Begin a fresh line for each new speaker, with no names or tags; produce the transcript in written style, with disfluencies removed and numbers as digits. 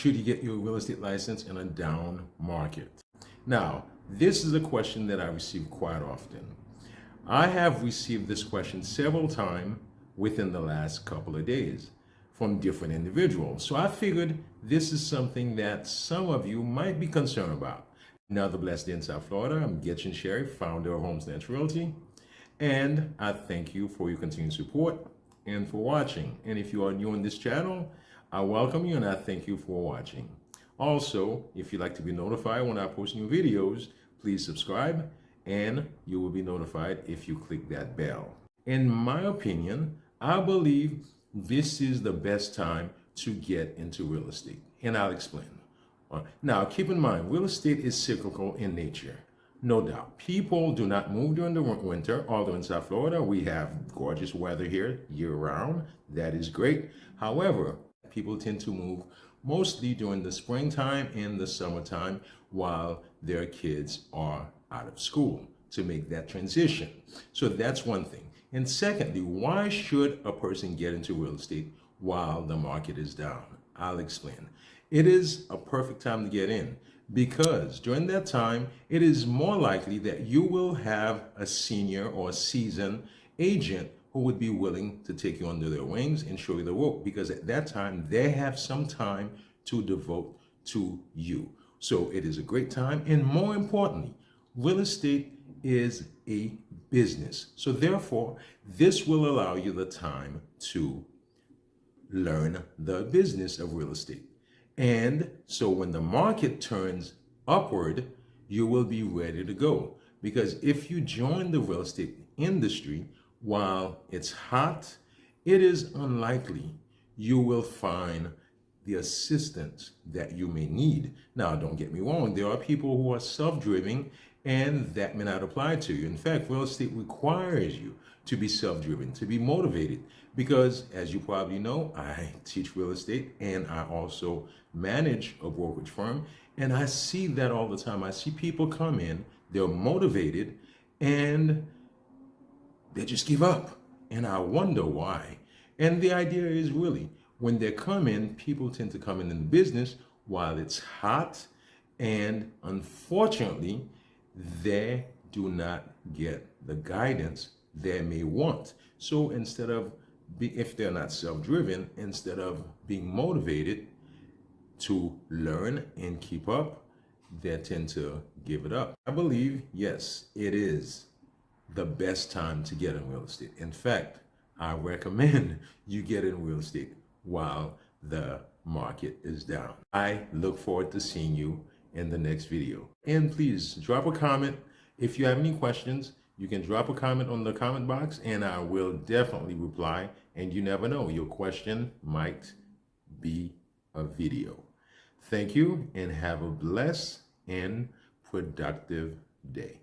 should you get your real estate license in a down market? Now, this is a question that I receive quite often. I have received this question several times within the last couple of days from different individuals. So I figured this is something that some of you might be concerned about. Another blessed day in South Florida. I'm Getchin Sherry, founder of Homestance Realty. And I thank you for your continued support and for watching. And if you are new on this channel, I welcome you and I thank you for watching. Also, if you'd like to be notified when I post new videos, please subscribe and you will be notified if you click that bell. In my opinion, I believe this is the best time to get into real estate, and I'll explain. Now, keep in mind, real estate is cyclical in nature. No doubt. People do not move during the winter, although in South Florida we have gorgeous weather here year-round. That is great. However, people tend to move mostly during the springtime and the summertime while their kids are out of school to make that transition. So that's one thing. And secondly, why should a person get into real estate while the market is down? I'll explain. It is a perfect time to get in because during that time, it is more likely that you will have a senior or a seasoned agent who would be willing to take you under their wings and show you the rope, because at that time, they have some time to devote to you. So it is a great time. And more importantly, real estate is a business. So therefore, this will allow you the time to learn the business of real estate. And so when the market turns upward, you will be ready to go. Because if you join the real estate industry while it's hot, it is unlikely you will find the assistance that you may need. Now, don't get me wrong, there are people who are self-driven and that may not apply to you. In fact, real estate requires you to be self-driven, to be motivated, because as you probably know, I teach real estate and I also manage a brokerage firm, and I see that all the time. I see people come in, they're motivated, and they just give up, and I wonder why. And the idea is really, when they come in, people tend to come in the business while it's hot, and unfortunately, they do not get the guidance they may want. So instead of, if they're not self-driven, instead of being motivated to learn and keep up, they tend to give it up. I believe, yes, it is the best time to get in real estate. In fact, I recommend you get in real estate while the market is down. I look forward to seeing you in the next video. And please drop a comment. If you have any questions, you can drop a comment on the comment box and I will definitely reply. And you never know, your question might be a video. Thank you and have a blessed and productive day.